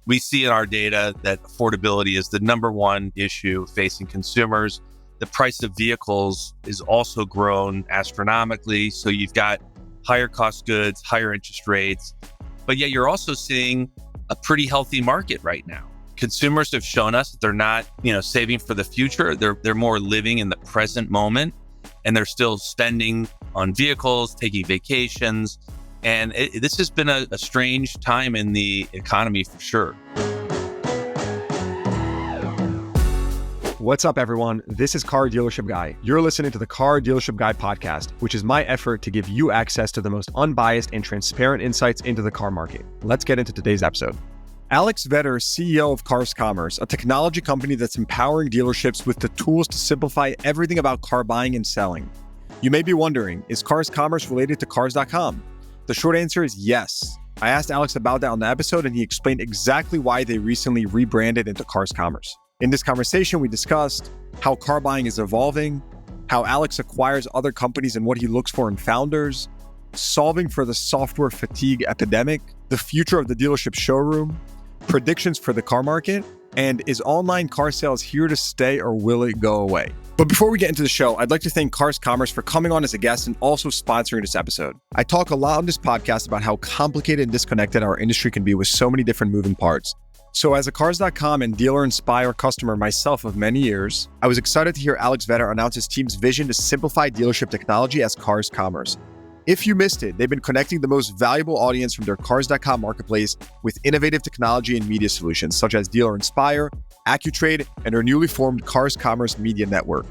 We see in our data that affordability is the number one issue facing consumers. The price of vehicles is also grown astronomically. So you've got higher cost goods, higher interest rates, but yet you're also seeing a pretty healthy market right now. Consumers have shown us that they're not, saving for the future. They're more living in the present moment, and they're still spending on vehicles, taking vacations. And this has been a strange time in the economy for sure. What's up, everyone? This is Car Dealership Guy. You're listening to the Car Dealership Guy podcast, which is my effort to give you access to the most unbiased and transparent insights into the car market. Let's get into today's episode. Alex Vetter, CEO of Cars Commerce, a technology company that's empowering dealerships with the tools to simplify everything about car buying and selling. You may be wondering, is Cars Commerce related to Cars.com? The short answer is yes. I asked Alex about that on the episode, and he explained exactly why they recently rebranded into Cars Commerce. In this conversation, we discussed how car buying is evolving, how Alex acquires other companies and what he looks for in founders, solving for the software fatigue epidemic, the future of the dealership showroom, predictions for the car market, and is online car sales here to stay or will it go away? But before we get into the show, I'd like to thank Cars Commerce for coming on as a guest and also sponsoring this episode. I talk a lot on this podcast about how complicated and disconnected our industry can be with so many different moving parts. So as a Cars.com and Dealer Inspire customer myself of many years, I was excited to hear Alex Vetter announce his team's vision to simplify dealership technology as Cars Commerce. If you missed it, they've been connecting the most valuable audience from their Cars.com marketplace with innovative technology and media solutions such as Dealer Inspire, AccuTrade, and their newly formed Cars Commerce Media Network.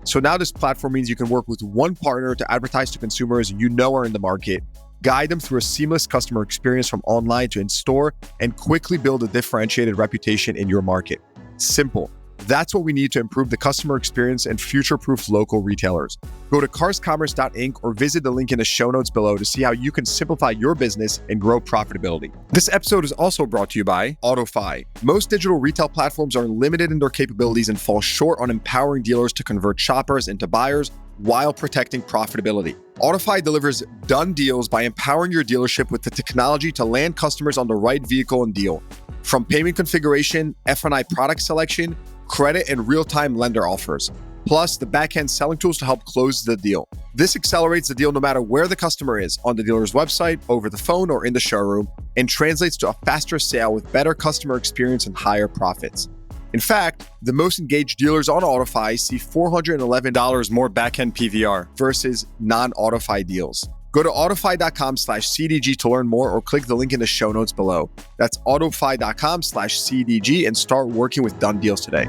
So now this platform means you can work with one partner to advertise to consumers you know are in the market, guide them through a seamless customer experience from online to in-store, and quickly build a differentiated reputation in your market. Simple. That's what we need to improve the customer experience and future-proof local retailers. Go to carscommerce.inc or visit the link in the show notes below to see how you can simplify your business and grow profitability. This episode is also brought to you by AutoFi. Most digital retail platforms are limited in their capabilities and fall short on empowering dealers to convert shoppers into buyers while protecting profitability. AutoFi delivers done deals by empowering your dealership with the technology to land customers on the right vehicle and deal. From payment configuration, F&I product selection, credit, and real-time lender offers, plus the back-end selling tools to help close the deal. This accelerates the deal no matter where the customer is, on the dealer's website, over the phone, or in the showroom, and translates to a faster sale with better customer experience and higher profits. In fact, the most engaged dealers on AutoFi see $411 more back-end PVR versus non-AutoFi deals. Go to autofi.com/CDG to learn more or click the link in the show notes below. That's autofi.com/CDG and start working with done deals today.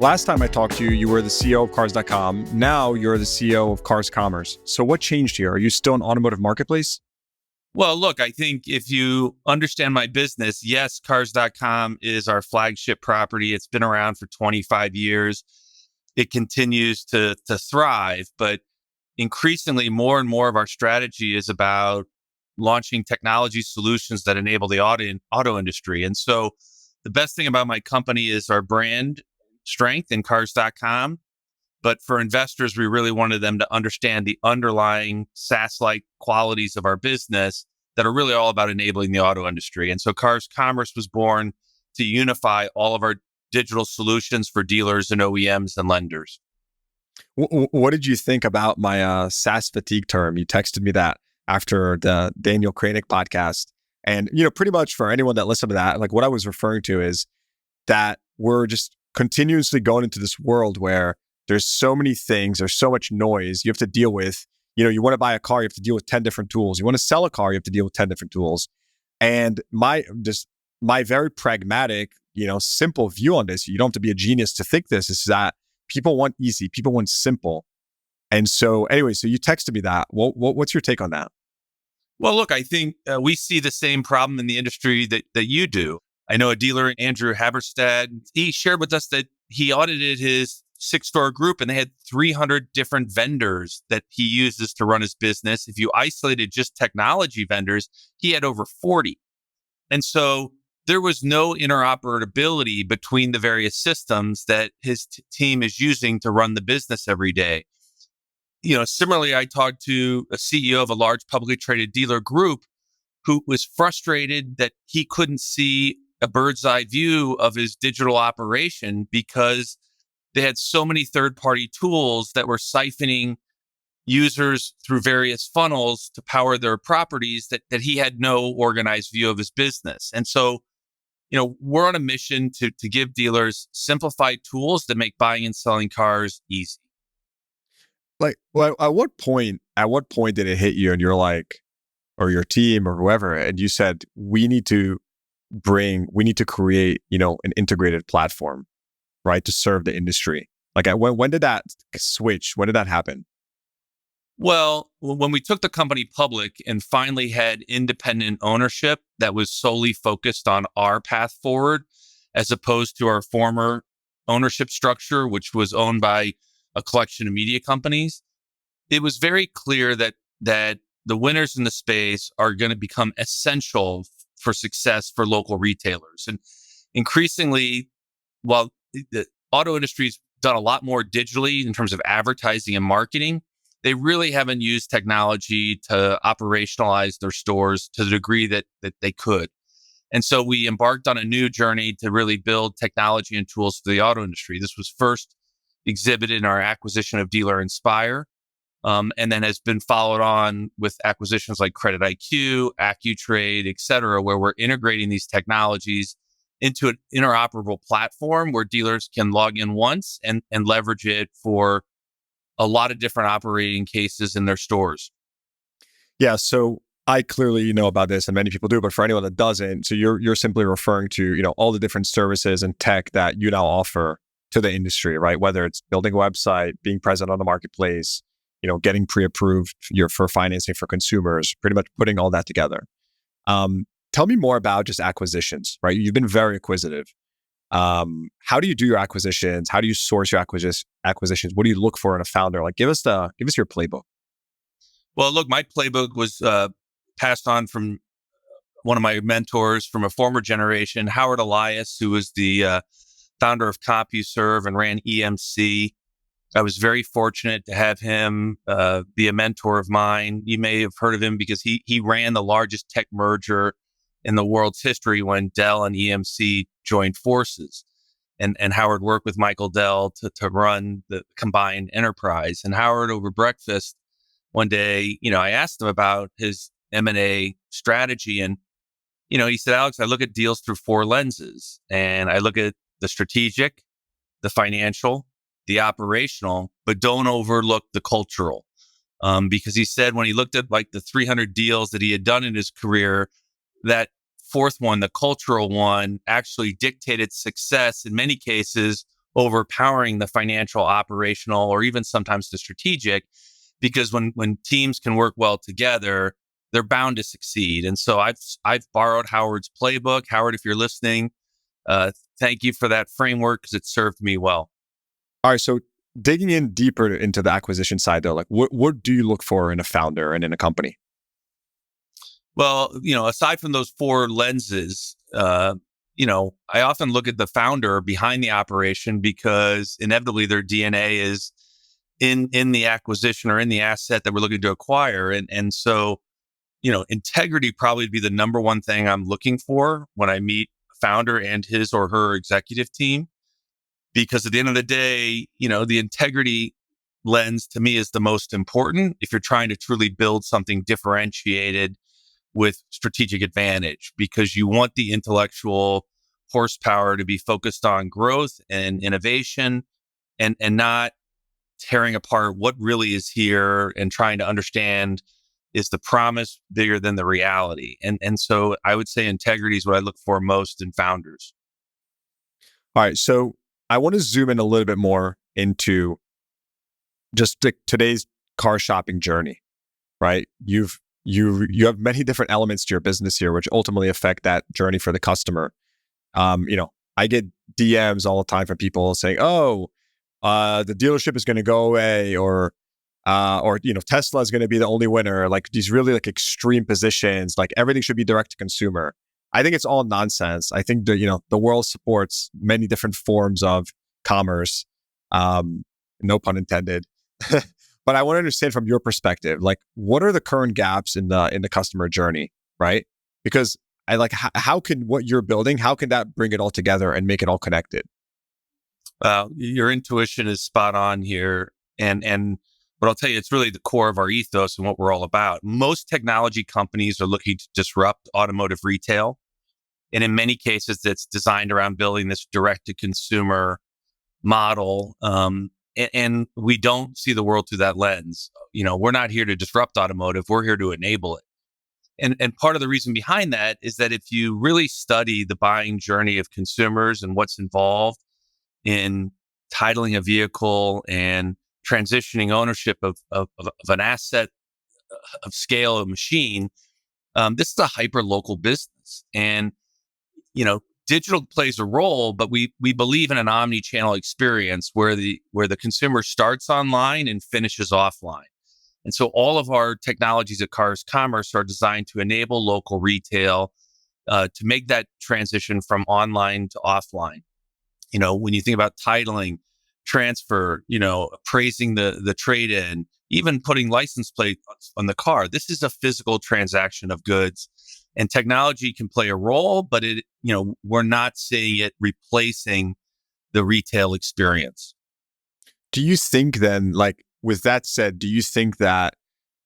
Last time I talked to you, you were the CEO of Cars.com. Now you're the CEO of Cars Commerce. So what changed here? Are you still an automotive marketplace? Well, look, I think if you understand my business, yes, Cars.com is our flagship property. It's been around for 25 years. It continues to thrive, but increasingly more and more of our strategy is about launching technology solutions that enable the auto industry. And so the best thing about my company is our brand strength in Cars.com. But for investors, we really wanted them to understand the underlying SaaS-like qualities of our business that are really all about enabling the auto industry. And so Cars Commerce was born to unify all of our digital solutions for dealers and OEMs and lenders. What did you think about my SaaS fatigue term? You texted me that after the Daniel Kranick podcast. And, pretty much for anyone that listened to that, like what I was referring to is that we're just continuously going into this world where there's so many things, there's so much noise you have to deal with. You want to buy a car, you have to deal with 10 different tools. You want to sell a car, you have to deal with 10 different tools. And my very pragmatic, simple view on this, you don't have to be a genius to think this, is that people want easy, people want simple. And so anyway, so you texted me that. What's your take on that? Well, look, I think we see the same problem in the industry that you do. I know a dealer, Andrew Haberstad, he shared with us that he audited his 6-store group and they had 300 different vendors that he uses to run his business. If you isolated just technology vendors, he had over 40. And so there was no interoperability between the various systems that his team is using to run the business every day. Similarly, I talked to a CEO of a large publicly traded dealer group who was frustrated that he couldn't see a bird's eye view of his digital operation because they had so many third-party tools that were siphoning users through various funnels to power their properties that he had no organized view of his business. And so, we're on a mission to give dealers simplified tools that make buying and selling cars easy. Like, well, at what point did it hit you and you're like, or your team or whoever, and you said, we need to create, an integrated platform, right, to serve the industry? Like, when did that switch? When did that happen? Well, when we took the company public and finally had independent ownership that was solely focused on our path forward, as opposed to our former ownership structure, which was owned by a collection of media companies, it was very clear that the winners in the space are going to become essential for success for local retailers. And increasingly, while the auto industry's done a lot more digitally in terms of advertising and marketing, they really haven't used technology to operationalize their stores to the degree that they could. And so we embarked on a new journey to really build technology and tools for the auto industry. This was first exhibited in our acquisition of Dealer Inspire, and then has been followed on with acquisitions like Credit IQ, AccuTrade, et cetera, where we're integrating these technologies into an interoperable platform where dealers can log in once and leverage it for a lot of different operating cases in their stores. Yeah, so I clearly know about this, and many people do, but for anyone that doesn't, so you're simply referring to, all the different services and tech that you now offer to the industry, right? Whether it's building a website, being present on the marketplace, getting pre-approved for financing for consumers, pretty much putting all that together. Tell me more about just acquisitions, right? You've been very acquisitive. How do you do your acquisitions? How do you source your acquisitions? What do you look for in a founder? Like, give us your playbook. Well, look, my playbook was passed on from one of my mentors from a former generation, Howard Elias, who was the founder of CompuServe and ran EMC. I was very fortunate to have him be a mentor of mine. You may have heard of him because he ran the largest tech merger in the world's history when Dell and EMC joined forces. And Howard worked with Michael Dell to run the combined enterprise. And Howard, over breakfast one day, I asked him about his M&A strategy. And, he said, Alex, I look at deals through four lenses. And I look at the strategic, the financial, the operational, but don't overlook the cultural. Because he said when he looked at like the 300 deals that he had done in his career, that fourth one, the cultural one, actually dictated success in many cases, overpowering the financial, operational, or even sometimes the strategic, because when teams can work well together, they're bound to succeed. And so I've borrowed Howard's playbook. Howard, if you're listening, thank you for that framework because it served me well. All right, so digging in deeper into the acquisition side, though, like what do you look for in a founder and in a company? Well, aside from those four lenses, I often look at the founder behind the operation because inevitably their DNA is in the acquisition or in the asset that we're looking to acquire. And so, integrity probably would be the number one thing I'm looking for when I meet a founder and his or her executive team. Because at the end of the day, the integrity lens to me is the most important if you're trying to truly build something differentiated with strategic advantage, because you want the intellectual horsepower to be focused on growth and innovation and not tearing apart what really is here and trying to understand, is the promise bigger than the reality? And so I would say integrity is what I look for most in founders. All right, so I want to zoom in a little bit more into just today's car shopping journey, right? You have many different elements to your business here, which ultimately affect that journey for the customer. I get DMs all the time from people saying, "Oh, the dealership is going to go away," or Tesla is going to be the only winner. Like these really like extreme positions, like everything should be direct to consumer. I think it's all nonsense. I think the world supports many different forms of commerce, no pun intended. But I want to understand from your perspective, like what are the current gaps in the customer journey, right? Because I like, how can what you're building, how can that bring it all together and make it all connected? Your intuition is spot on here. And but I'll tell you, it's really the core of our ethos and what we're all about. Most technology companies are looking to disrupt automotive retail. And in many cases, it's designed around building this direct to consumer model. And we don't see the world through that lens. We're not here to disrupt automotive. We're here to enable it. And part of the reason behind that is that if you really study the buying journey of consumers and what's involved in titling a vehicle and transitioning ownership of an asset of scale of machine, this is a hyper local business. And, digital plays a role, but we believe in an omni-channel experience where the consumer starts online and finishes offline. And so all of our technologies at Cars Commerce are designed to enable local retail to make that transition from online to offline. When you think about titling, transfer, appraising the trade-in, even putting license plate on the car, this is a physical transaction of goods. And technology can play a role, but we're not seeing it replacing the retail experience. Do you think then, like, with that said, do you think that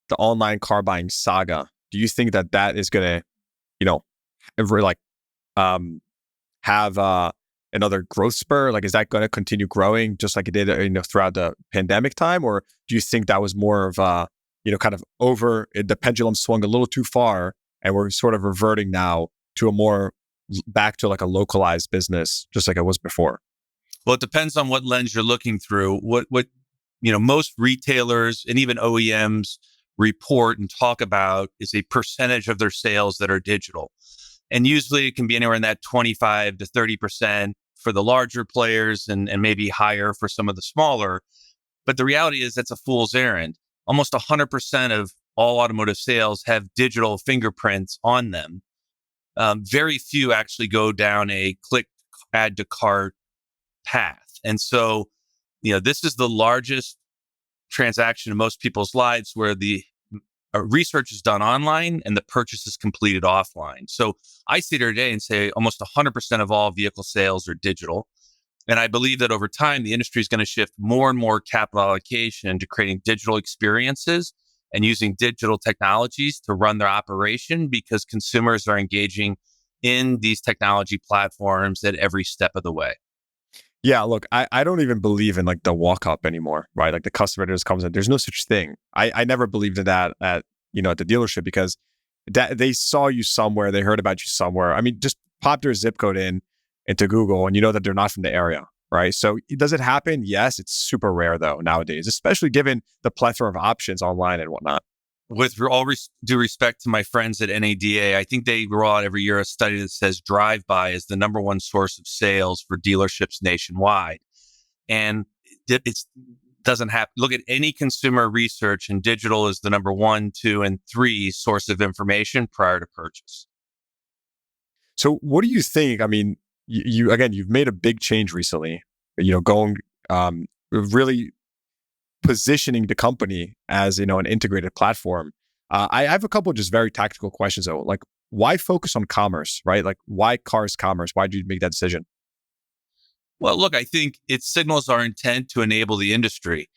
the online car buying saga, do you think that is going to, ever have another growth spur? Like, is that going to continue growing just like it did, throughout the pandemic time? Or do you think that was more of kind of over, the pendulum swung a little too far and we're sort of reverting now to a more back to like a localized business, just like it was before? Well, it depends on what lens you're looking through. What most retailers and even OEMs report and talk about is a percentage of their sales that are digital. And usually it can be anywhere in that 25 to 30% for the larger players and maybe higher for some of the smaller. But the reality is that's a fool's errand. Almost 100% of all automotive sales have digital fingerprints on them. Very few actually go down a click, add to cart path. And so, this is the largest transaction in most people's lives where the research is done online and the purchase is completed offline. So I sit here today and say almost 100% of all vehicle sales are digital. And I believe that over time, the industry is going to shift more and more capital allocation to creating digital experiences and using digital technologies to run their operation because consumers are engaging in these technology platforms at every step of the way. Yeah, look, I don't even believe in like the walk up anymore, right? Like the customer just comes in. There's no such thing. I never believed in that at the dealership because that they saw you somewhere, they heard about you somewhere. I mean, just pop their zip code into Google and you know that they're not from the area, right? So does it happen? Yes, it's super rare though nowadays, especially given the plethora of options online and whatnot. With all due respect to my friends at NADA, I think they roll out every year a study that says drive-by is the number one source of sales for dealerships nationwide. And it doesn't happen. Look at any consumer research, and digital is the number 1, 2, and 3 source of information prior to purchase. So what do you think? I mean, you've made a big change recently, going really positioning the company as an integrated platform. I have a couple of just very tactical questions though. Like, why focus on commerce, right? Like, why Cars Commerce? Why did you make that decision? Well, look, I think it signals our intent to enable the industry.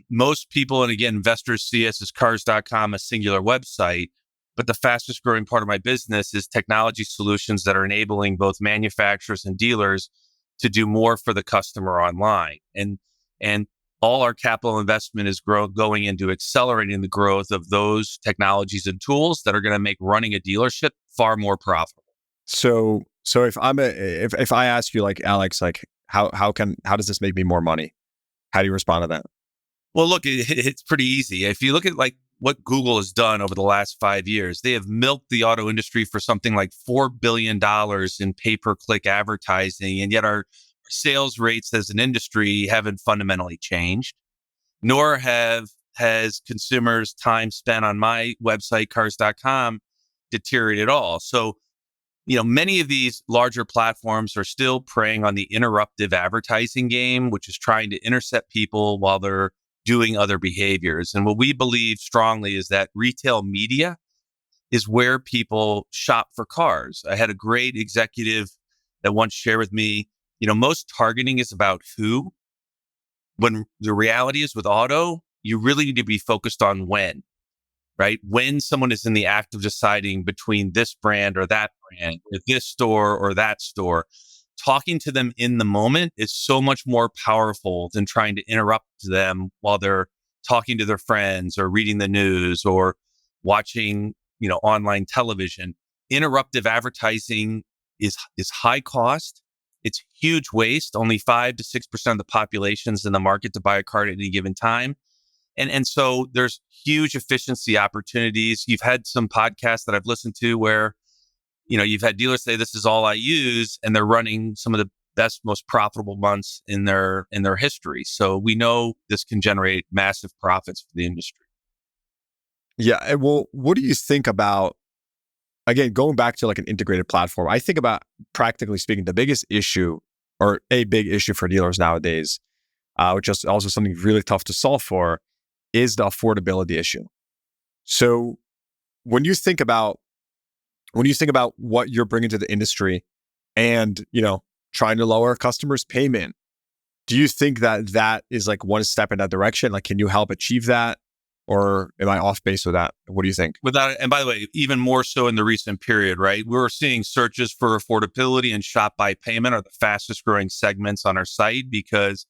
Most people, and again, investors see us as cars.com, a singular website. But the fastest growing part of my business is technology solutions that are enabling both manufacturers and dealers to do more for the customer online. And all our capital investment is going into accelerating the growth of those technologies and tools that are going to make running a dealership far more profitable. So if if I ask you, like, Alex, like how does this make me more money? How do you respond to that? Well, look, it's pretty easy. If you look at like what Google has done over the last 5 years, they have milked the auto industry for something like $4 billion in pay-per-click advertising, and yet our sales rates as an industry haven't fundamentally changed, nor has consumers' time spent on my website, cars.com, deteriorated at all. So, many of these larger platforms are still preying on the interruptive advertising game, which is trying to intercept people while they're doing other behaviors. And what we believe strongly is that retail media is where people shop for cars. I had a great executive that once shared with me, most targeting is about who, when the reality is with auto, you really need to be focused on when, right? When someone is in the act of deciding between this brand or that brand, or this store or that store, talking to them in the moment is so much more powerful than trying to interrupt them while they're talking to their friends or reading the news or watching, online television. Interruptive advertising is high cost. It's huge waste. Only 5 to 6% of the population's in the market to buy a car at any given time. And so there's huge efficiency opportunities. You've had some podcasts that I've listened to where, you've had dealers say this is all I use, and they're running some of the best, most profitable months in their history. So we know this can generate massive profits for the industry. Yeah. And well, what do you think about, again, going back to like an integrated platform? I think about, practically speaking, the biggest issue, or a big issue for dealers nowadays, which is also something really tough to solve for, is the affordability issue. So when you think about what you're bringing to the industry and, trying to lower customers' payment, do you think that is like one step in that direction? Like, can you help achieve that? Or am I off base with that? What do you think? And by the way, even more so in the recent period, right? We're seeing searches for affordability and shop by payment are the fastest growing segments on our site because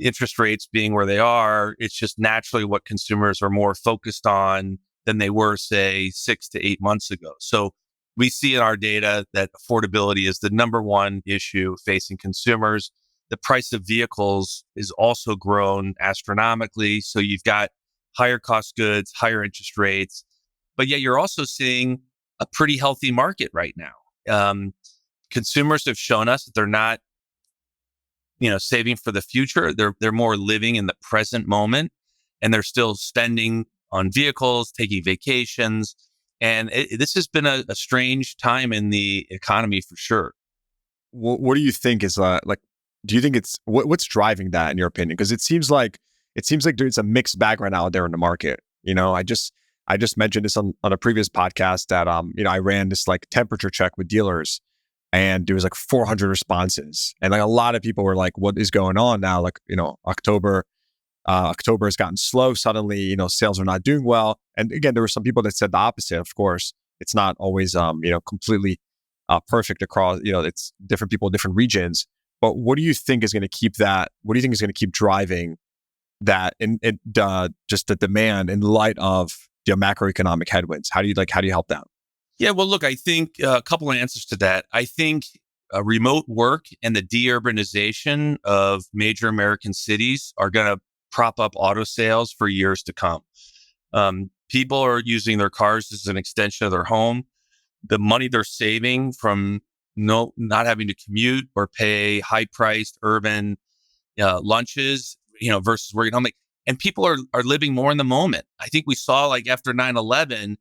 interest rates being where they are, it's just naturally what consumers are more focused on than they were, say, 6 to 8 months ago. So we see in our data that affordability is the number one issue facing consumers. The price of vehicles is also grown astronomically. So you've got higher cost goods, higher interest rates, but yet you're also seeing a pretty healthy market right now. Consumers have shown us that they're not, saving for the future. They're more living in the present moment, and they're still spending on vehicles, taking vacations. And this has been a strange time in the economy for sure. What do you think is like? Do you think it's what's driving that in your opinion? Because it seems like there's a mixed bag right now out there in the market. I just mentioned this on a previous podcast that I ran this like temperature check with dealers, and there was like 400 responses, and like a lot of people were like, "What is going on now?" Like October has gotten slow suddenly. Sales are not doing well, and again, there were some people that said the opposite. Of course, it's not always completely perfect across. It's different people, different regions. But what do you think is going to keep that? What do you think is going to keep driving that in just the demand in light of the macroeconomic headwinds? How do you help that? Yeah, well, look, I think a couple of answers to that. I think remote work and the deurbanization of major American cities are going to prop up auto sales for years to come. People are using their cars as an extension of their home. The money they're saving from not having to commute or pay high-priced urban lunches, versus working home. And people are living more in the moment. I think we saw like after 9/11,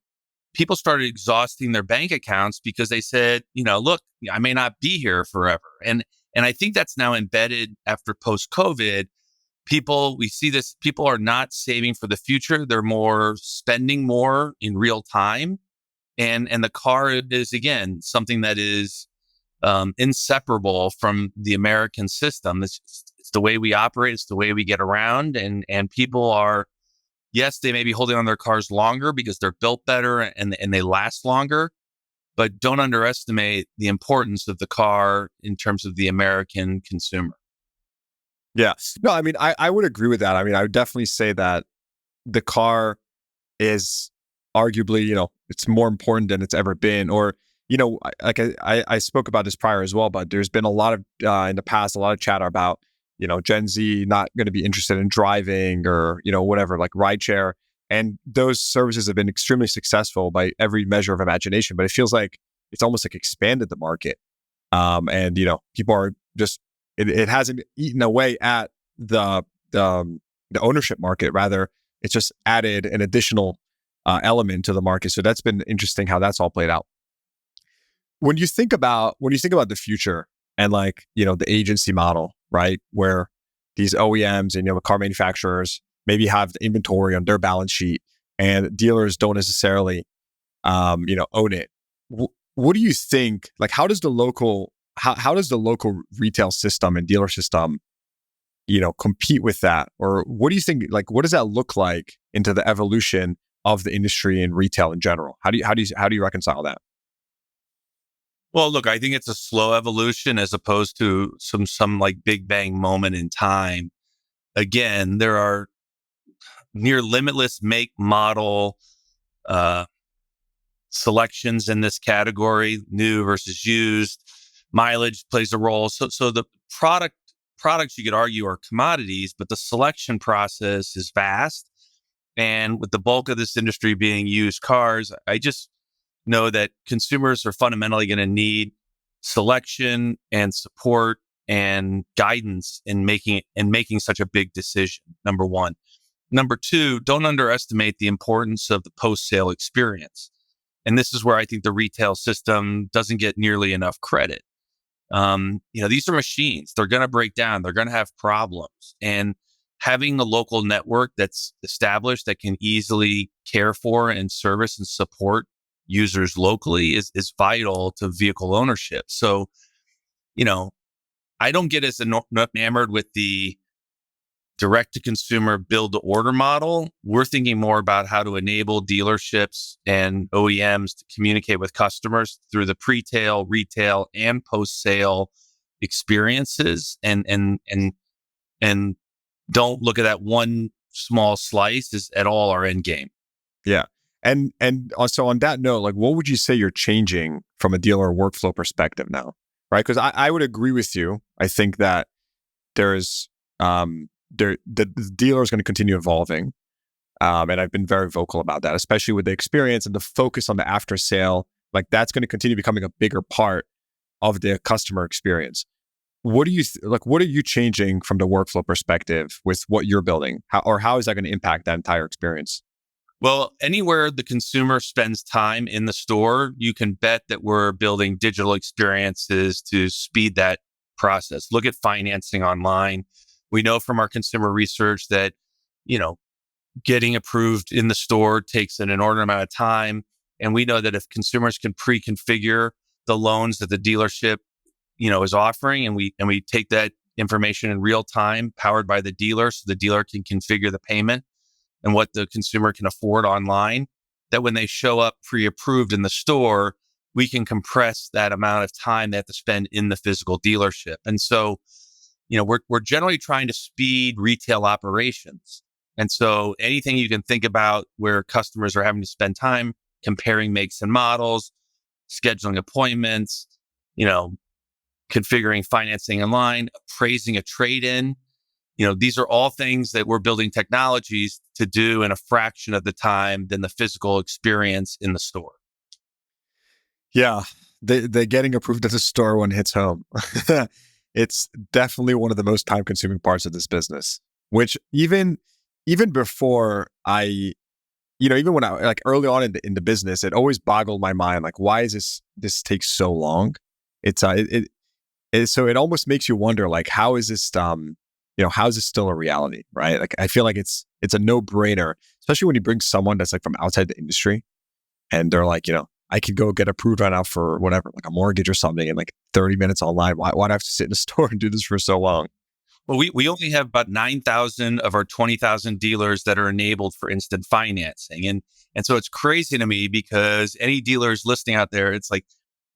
people started exhausting their bank accounts because they said, look, I may not be here forever. And I think that's now embedded after post-COVID. We see this, people are not saving for the future. They're more spending more in real time. And the car is, again, something that is inseparable from the American system. It's the way we operate. It's the way we get around. And people are, yes, they may be holding on their cars longer because they're built better and they last longer, but don't underestimate the importance of the car in terms of the American consumer. Yeah. No, I mean, I would agree with that. I mean, I would definitely say that the car is arguably, it's more important than it's ever been. Or, I spoke about this prior as well, but there's been a lot of, in the past, a lot of chatter about, Gen Z not going to be interested in driving or, whatever, like rideshare. And those services have been extremely successful by every measure of imagination, but it feels like it's almost like expanded the market. And, people are just, it hasn't eaten away at the ownership market. Rather, it's just added an additional element to the market. So that's been interesting how that's all played out. When you think about the future and the agency model, right, where these OEMs and car manufacturers maybe have the inventory on their balance sheet, and dealers don't necessarily own it. What do you think? Like, how does the local retail system and dealer system, compete with that? Or what do you think? Like, what does that look like into the evolution of the industry and retail in general? How do you reconcile that? Well, look, I think it's a slow evolution as opposed to some like big bang moment in time. Again, there are near limitless make model uh, selections in this category, new versus used. Mileage plays a role. So the products you could argue are commodities, but the selection process is vast. And with the bulk of this industry being used cars, I just know that consumers are fundamentally going to need selection and support and guidance in making such a big decision. Number one. Number two, don't underestimate the importance of the post-sale experience. And this is where I think the retail system doesn't get nearly enough credit. These are machines. They're going to break down. They're going to have problems. And having a local network that's established that can easily care for and service and support users locally is vital to vehicle ownership. So, I don't get as enamored with the direct to consumer build to order model. We're thinking more about how to enable dealerships and OEMs to communicate with customers through the pre-tail, retail, and post-sale experiences, and don't look at that one small slice as at all our end game. Yeah. And also on that note, like, what would you say you're changing from a dealer workflow perspective now? Right? Because I would agree with you. I think that there's the dealer is going to continue evolving. And I've been very vocal about that, especially with the experience and the focus on the after sale. Like, that's going to continue becoming a bigger part of the customer experience. What do you what are you changing from the workflow perspective with what you're building? How is that going to impact that entire experience? Well, anywhere the consumer spends time in the store, you can bet that we're building digital experiences to speed that process. Look at financing online. We know from our consumer research that, getting approved in the store takes an inordinate amount of time. And we know that if consumers can pre-configure the loans that the dealership, is offering, and we take that information in real time, powered by the dealer, so the dealer can configure the payment and what the consumer can afford online, that when they show up pre-approved in the store, we can compress that amount of time they have to spend in the physical dealership. And so, we're generally trying to speed retail operations. And so anything you can think about where customers are having to spend time comparing makes and models, scheduling appointments, configuring financing online, appraising a trade-in, these are all things that we're building technologies to do in a fraction of the time than the physical experience in the store. Yeah, the getting approved at the store one hits home. It's definitely one of the most time-consuming parts of this business. Which even before even when I like early on in the business, it always boggled my mind. Like, why is this takes so long? It's so it almost makes you wonder, like, how is this how is this still a reality, right? Like, I feel like it's a no-brainer, especially when you bring someone that's like from outside the industry and they're like, I could go get approved right now for whatever, like a mortgage or something in like 30 minutes online. Why do I have to sit in a store and do this for so long? Well, we only have about 9,000 of our 20,000 dealers that are enabled for instant financing. And so it's crazy to me because any dealers listening out there, it's like,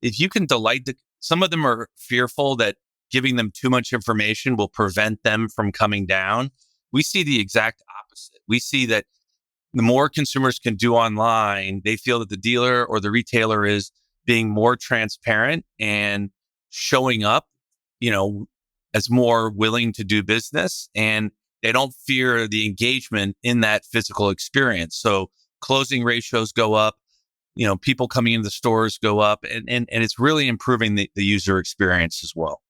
if you can some of them are fearful that giving them too much information will prevent them from coming down. We see the exact opposite. We see that the more consumers can do online, they feel that the dealer or the retailer is being more transparent and showing up, as more willing to do business, and they don't fear the engagement in that physical experience. So closing ratios go up, people coming into the stores go up, and it's really improving the user experience as well.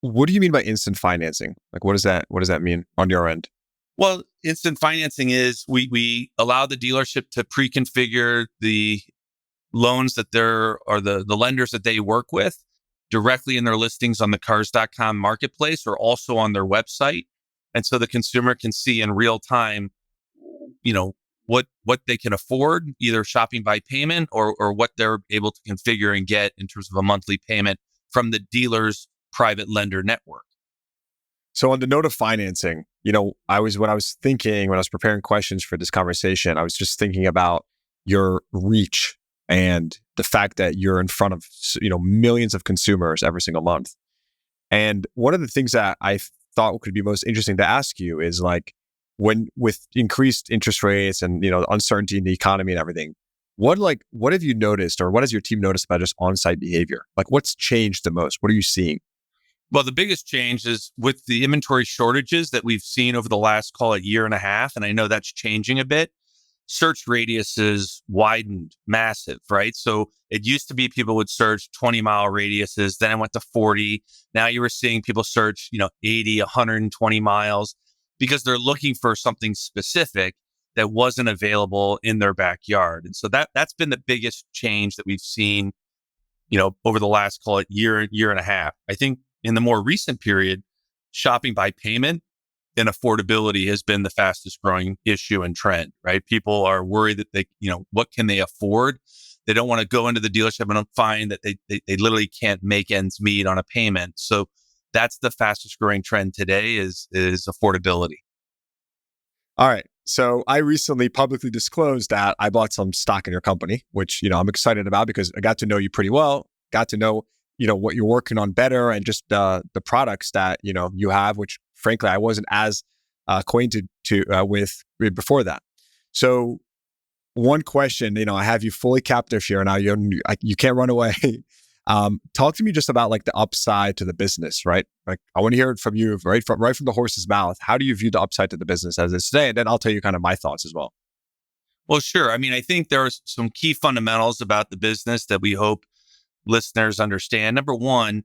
What do you mean by instant financing? Like, what does that mean on your end? Well, instant financing is we allow the dealership to pre-configure the loans that the lenders that they work with directly in their listings on the cars.com marketplace or also on their website. And so the consumer can see in real time, what they can afford, either shopping by payment or what they're able to configure and get in terms of a monthly payment from the dealer's private lender network. So on the note of financing, when I was preparing questions for this conversation, I was just thinking about your reach and the fact that you're in front of, millions of consumers every single month. And one of the things that I thought could be most interesting to ask you is like, when with increased interest rates and, uncertainty in the economy and everything, what have you noticed, or what has your team noticed about just on-site behavior? Like, what's changed the most? What are you seeing? Well, the biggest change is with the inventory shortages that we've seen over the last, call it, year and a half. And I know that's changing a bit. Search radiuses widened massive, right? So it used to be people would search 20-mile radiuses, then it went to 40. Now you were seeing people search, 80, 120 miles because they're looking for something specific that wasn't available in their backyard. And so that's been the biggest change that we've seen, over the last, call it, year and a half. I think in the more recent period, shopping by payment and affordability has been the fastest growing issue and trend, right? People are worried that they, what can they afford? They don't want to go into the dealership and find that they literally can't make ends meet on a payment. So that's the fastest growing trend today is affordability. All right. So I recently publicly disclosed that I bought some stock in your company, which, I'm excited about because I got to know you pretty well, got to know, what you're working on better, and just the products that, you have, which frankly, I wasn't as acquainted with before that. So one question, I have you fully captive here now. You can't run away. Talk to me just about like the upside to the business, right? Like, I want to hear it from you right from the horse's mouth. How do you view the upside to the business as it's today? And then I'll tell you kind of my thoughts as well. Well, sure. I mean, I think there are some key fundamentals about the business that we hope listeners understand. Number one,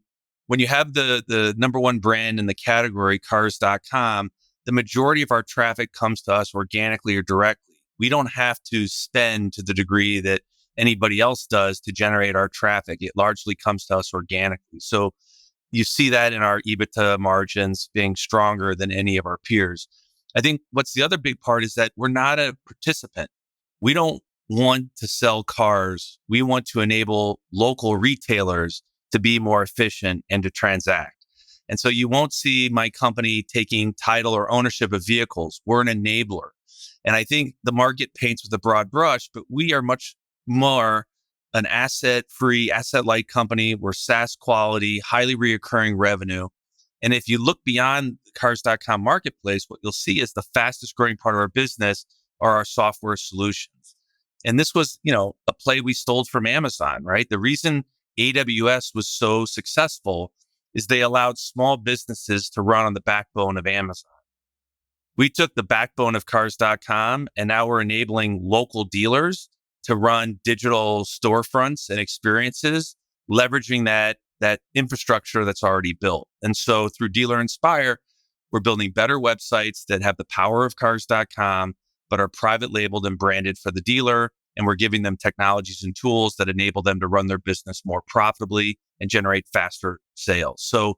when you have the number one brand in the category, cars.com, the majority of our traffic comes to us organically or directly. We don't have to spend to the degree that anybody else does to generate our traffic. It largely comes to us organically. So you see that in our EBITDA margins being stronger than any of our peers. I think what's the other big part is that we're not a participant. We don't want to sell cars. We want to enable local retailers to be more efficient and to transact. And so you won't see my company taking title or ownership of vehicles. We're an enabler. And I think the market paints with a broad brush, but we are much more an asset-free, asset-light company. We're SaaS quality, highly reoccurring revenue. And if you look beyond the cars.com marketplace, what you'll see is the fastest growing part of our business are our software solutions. And this was, a play we stole from Amazon, right? The reason AWS was so successful is they allowed small businesses to run on the backbone of Amazon. We took the backbone of cars.com and now we're enabling local dealers to run digital storefronts and experiences, leveraging that infrastructure that's already built. And so through Dealer Inspire, we're building better websites that have the power of cars.com, but are private labeled and branded for the dealer. And we're giving them technologies and tools that enable them to run their business more profitably and generate faster sales. So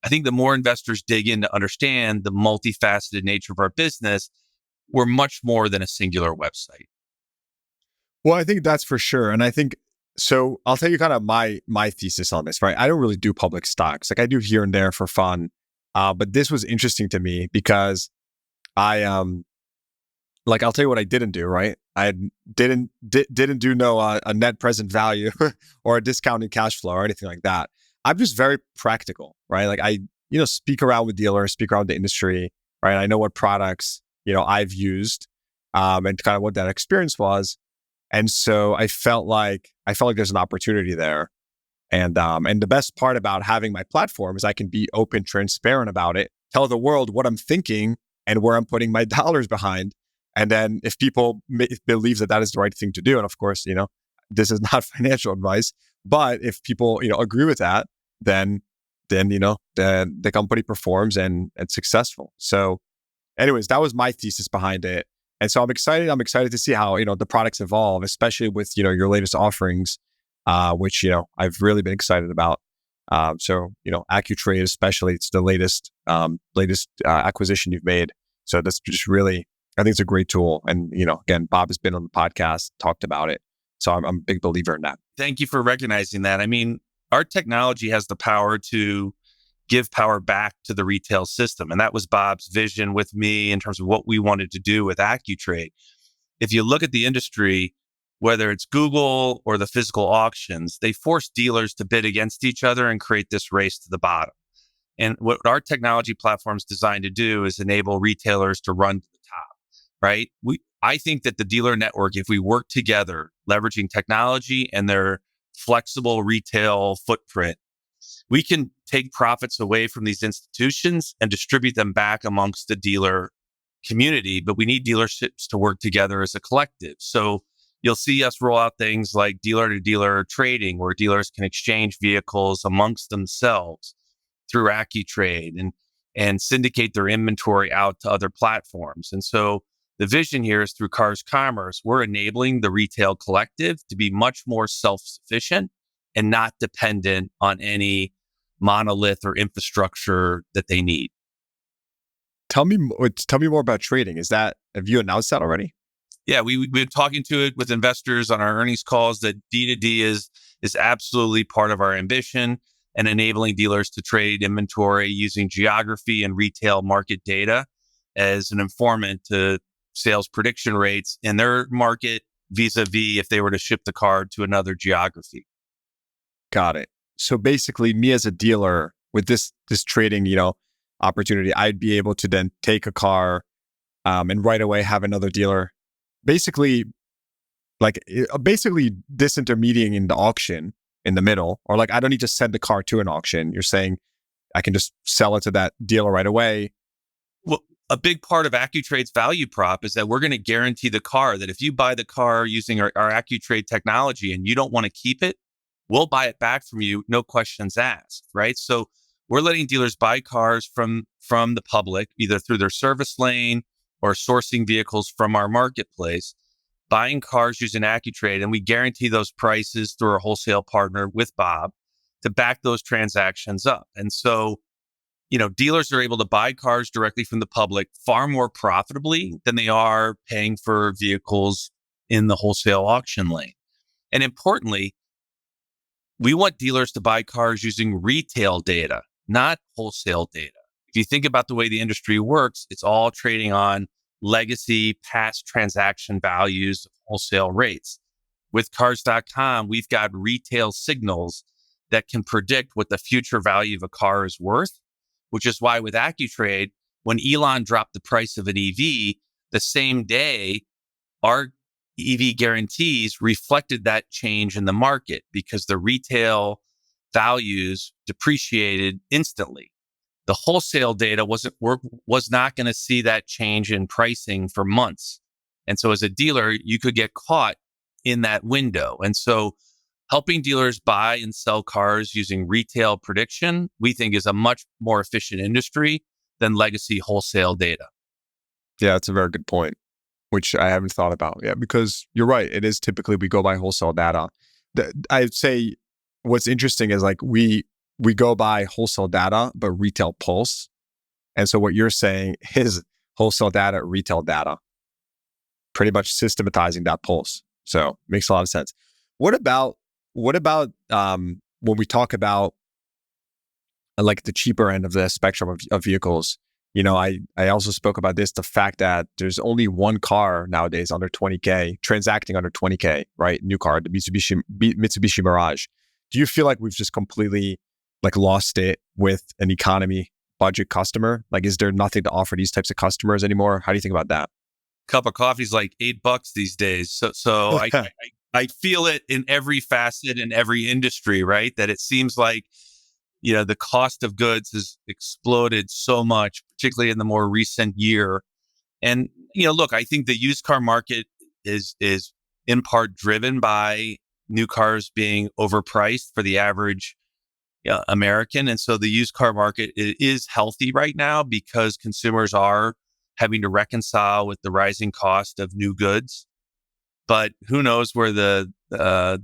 I think the more investors dig in to understand the multifaceted nature of our business, we're much more than a singular website. Well, I think that's for sure. And I think, so I'll tell you kind of my thesis on this, right? I don't really do public stocks. Like, I do here and there for fun. But this was interesting to me because I'll tell you what I didn't do, right? I didn't do a net present value or a discounted cash flow or anything like that. I'm just very practical, right? Like, I, speak around with dealers, speak around the industry, right? I know what products, I've used, and kind of what that experience was. And so I felt like there's an opportunity there. And the best part about having my platform is I can be open, transparent about it, tell the world what I'm thinking and where I'm putting my dollars behind. And then if people believe that is the right thing to do, and of course, this is not financial advice, but if people, agree with that, then the company performs and it's successful. So anyways, that was my thesis behind it. And so I'm excited to see how, the products evolve, especially with, your latest offerings, which, I've really been excited about. So, AccuTrade, especially, it's the latest acquisition you've made. So that's just really I think it's a great tool. And, again, Bob has been on the podcast, talked about it. So I'm a big believer in that. Thank you for recognizing that. I mean, our technology has the power to give power back to the retail system. And that was Bob's vision with me in terms of what we wanted to do with AccuTrade. If you look at the industry, whether it's Google or the physical auctions, they force dealers to bid against each other and create this race to the bottom. And what our technology platform is designed to do is enable retailers to run to the top, right? I think that the dealer network, if we work together, leveraging technology and their flexible retail footprint, we can take profits away from these institutions and distribute them back amongst the dealer community. But we need dealerships to work together as a collective. So you'll see us roll out things like dealer to dealer trading, where dealers can exchange vehicles amongst themselves through AccuTrade and syndicate their inventory out to other platforms. And so the vision here is through Cars Commerce, we're enabling the retail collective to be much more self-sufficient and not dependent on any monolith or infrastructure that they need. Tell me more about trading. Have you announced that already? Yeah, we've been talking to it with investors on our earnings calls that D2D is absolutely part of our ambition, and enabling dealers to trade inventory using geography and retail market data as an informant to sales prediction rates in their market vis-a-vis if they were to ship the car to another geography. Got it. So basically, me as a dealer with this trading, opportunity, I'd be able to then take a car and right away have another dealer basically disintermediating in the auction in the middle, or I don't need to send the car to an auction. You're saying I can just sell it to that dealer right away. Well, a big part of AccuTrade's value prop is that we're going to guarantee the car that if you buy the car using our AccuTrade technology and you don't want to keep it, we'll buy it back from you, no questions asked, right? So we're letting dealers buy cars from the public, either through their service lane or sourcing vehicles from our marketplace, buying cars using AccuTrade, and we guarantee those prices through our wholesale partner with Bob to back those transactions up. And so, dealers are able to buy cars directly from the public far more profitably than they are paying for vehicles in the wholesale auction lane. And importantly, we want dealers to buy cars using retail data, not wholesale data. If you think about the way the industry works, it's all trading on legacy past transaction values of wholesale rates. With cars.com, we've got retail signals that can predict what the future value of a car is worth, which is why with AccuTrade, when Elon dropped the price of an EV, the same day, our EV guarantees reflected that change in the market because the retail values depreciated instantly. The wholesale data was not going to see that change in pricing for months. And so as a dealer, you could get caught in that window. And so helping dealers buy and sell cars using retail prediction, we think is a much more efficient industry than legacy wholesale data. Yeah, that's a very good point, which I haven't thought about. Yeah, because you're right. It is typically we go by wholesale data. I'd say what's interesting is we go by wholesale data, but retail pulse. And so what you're saying is wholesale data, retail data, pretty much systematizing that pulse. So it makes a lot of sense. What about when we talk about the cheaper end of the spectrum of vehicles? I also spoke about this, the fact that there's only one car nowadays under 20K, transacting under 20K, right? New car, the Mitsubishi Mirage. Do you feel like we've just completely lost it with an economy budget customer? Is there nothing to offer these types of customers anymore? How do you think about that? Cup of coffee is like $8 these days. So I feel it in every facet in every industry, right? That it seems like, the cost of goods has exploded so much, particularly in the more recent year. And, look, I think the used car market is in part driven by new cars being overpriced for the average American. And so the used car market is healthy right now because consumers are having to reconcile with the rising cost of new goods. But who knows where the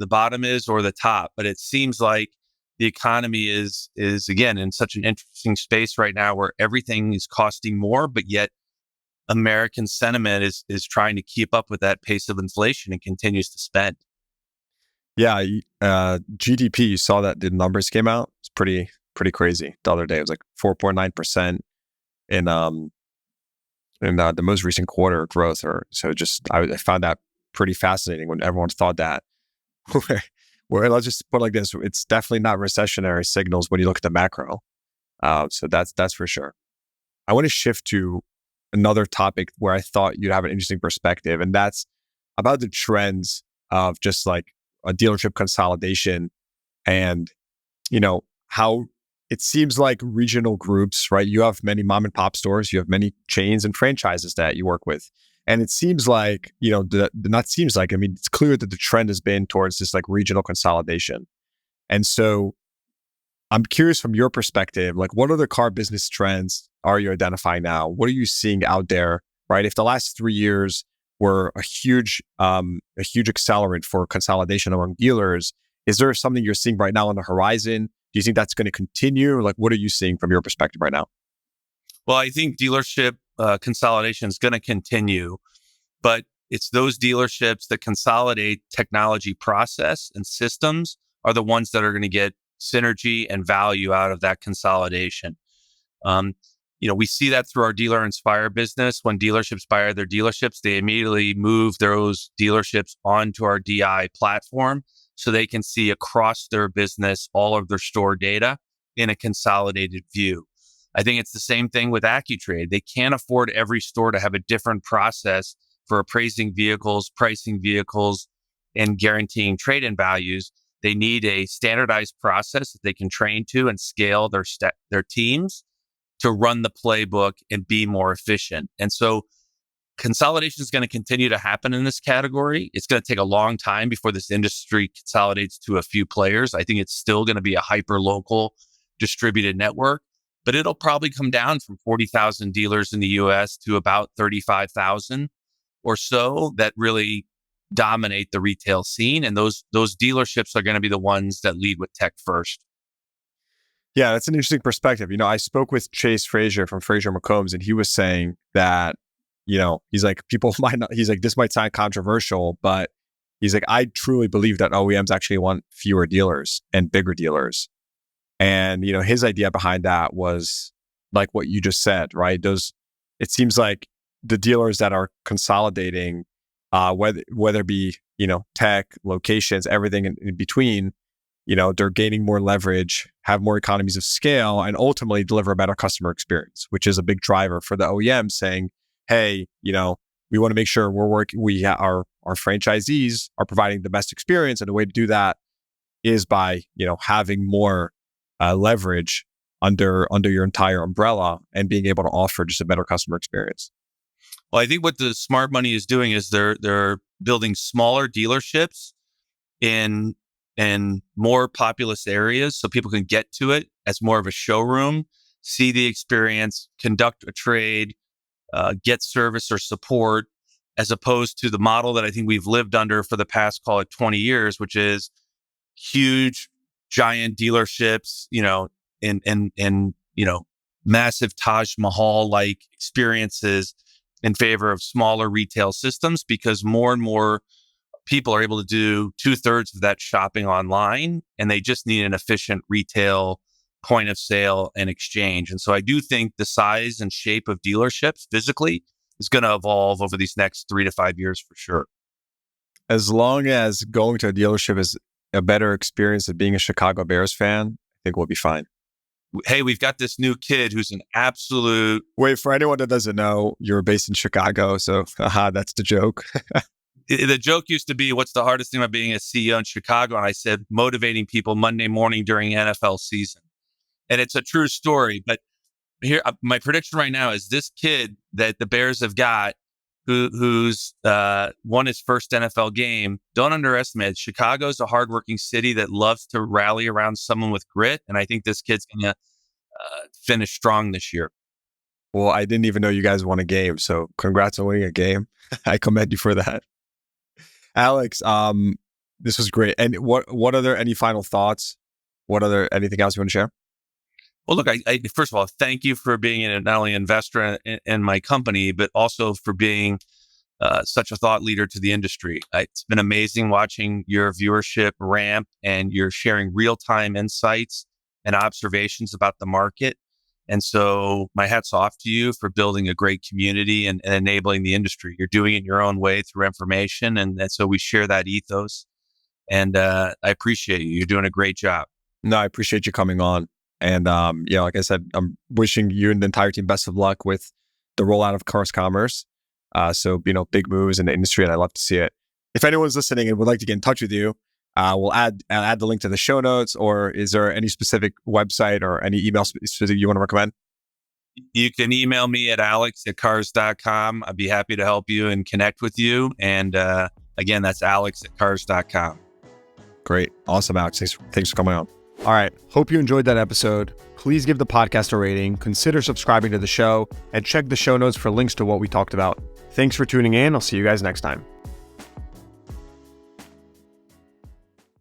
bottom is or the top? But it seems like the economy is again in such an interesting space right now where everything is costing more, but yet American sentiment is trying to keep up with that pace of inflation and continues to spend. Yeah, GDP. You saw that the numbers came out. It's pretty crazy. The other day it was like 4.9% in the most recent quarter growth. Or so. Just I found that pretty fascinating when everyone thought that. where let's just put it like this: it's definitely not recessionary signals when you look at the macro. So that's for sure. I want to shift to another topic where I thought you'd have an interesting perspective, and that's about the trends of just like a dealership consolidation and, how it seems like regional groups, right? You have many mom and pop stores, you have many chains and franchises that you work with. And it seems like, not seems like, I mean, it's clear that the trend has been towards this like regional consolidation. And so I'm curious from your perspective, like what other car business trends are you identifying now? What are you seeing out there, right? If the last 3 years were a huge accelerant for consolidation among dealers, is there something you're seeing right now on the horizon? Do you think that's going to continue? Like, what are you seeing from your perspective right now? Well, I think dealership consolidation is going to continue, but it's those dealerships that consolidate technology process and systems are the ones that are going to get synergy and value out of that consolidation. Um, we see that through our Dealer Inspire business. When dealerships buy other dealerships, they immediately move those dealerships onto our DI platform so they can see across their business all of their store data in a consolidated view. I think it's the same thing with AccuTrade. They can't afford every store to have a different process for appraising vehicles, pricing vehicles, and guaranteeing trade-in values. They need a standardized process that they can train to and scale their teams to run the playbook and be more efficient. And so consolidation is going to continue to happen in this category. It's going to take a long time before this industry consolidates to a few players. I think it's still going to be a hyper-local distributed network, but it'll probably come down from 40,000 dealers in the US to about 35,000 or so that really dominate the retail scene. And those dealerships are going to be the ones that lead with tech first. Yeah, that's an interesting perspective. I spoke with Chase Frazier from Frazier McCombs, and he was saying that, he's like, people might not, he's like, this might sound controversial, but he's like, I truly believe that OEMs actually want fewer dealers and bigger dealers. And, his idea behind that was like what you just said, right? It seems like the dealers that are consolidating, whether it be, tech, locations, everything in between, they're gaining more leverage, have more economies of scale, and ultimately deliver a better customer experience, which is a big driver for the OEM saying, hey, we want to make sure our franchisees are providing the best experience. And the way to do that is by, having more leverage under your entire umbrella and being able to offer just a better customer experience. Well, I think what the smart money is doing is they're building smaller dealerships in more populous areas so people can get to it as more of a showroom, see the experience, conduct a trade, get service or support, as opposed to the model that I think we've lived under for the past, call it 20 years, which is huge, giant dealerships, and massive Taj Mahal-like experiences in favor of smaller retail systems, because more and more people are able to do 2/3 of that shopping online, and they just need an efficient retail point of sale and exchange. And so I do think the size and shape of dealerships physically is going to evolve over these next 3 to 5 years for sure. As long as going to a dealership is a better experience than being a Chicago Bears fan, I think we'll be fine. Hey, we've got this new kid who's an absolute... Wait, for anyone that doesn't know, you're based in Chicago, so that's the joke. The joke used to be, what's the hardest thing about being a CEO in Chicago? And I said, motivating people Monday morning during NFL season. And it's a true story. But here, my prediction right now is this kid that the Bears have got, who's won his first NFL game. Don't underestimate it. Chicago's a hardworking city that loves to rally around someone with grit. And I think this kid's going to finish strong this year. Well, I didn't even know you guys won a game. So congrats on winning a game. I commend you for that. Alex, this was great. And what other, any final thoughts? Anything else you want to share? Well, look, I first of all, thank you for being not only an investor in my company, but also for being such a thought leader to the industry. It's been amazing watching your viewership ramp, and you're sharing real-time insights and observations about the market. And so my hat's off to you for building a great community and enabling the industry. You're doing it in your own way through information. And so we share that ethos. And I appreciate you. You're doing a great job. No, I appreciate you coming on. And like I said, I'm wishing you and the entire team best of luck with the rollout of Cars Commerce. So, big moves in the industry, and I love to see it. If anyone's listening and would like to get in touch with you, we'll add the link to the show notes. Or is there any specific website or any email specific you want to recommend? You can email me at alex@cars.com. I'd be happy to help you and connect with you. And again, that's alex@cars.com. Great. Awesome, Alex. Thanks for coming on. All right. Hope you enjoyed that episode. Please give the podcast a rating, consider subscribing to the show, and check the show notes for links to what we talked about. Thanks for tuning in. I'll see you guys next time.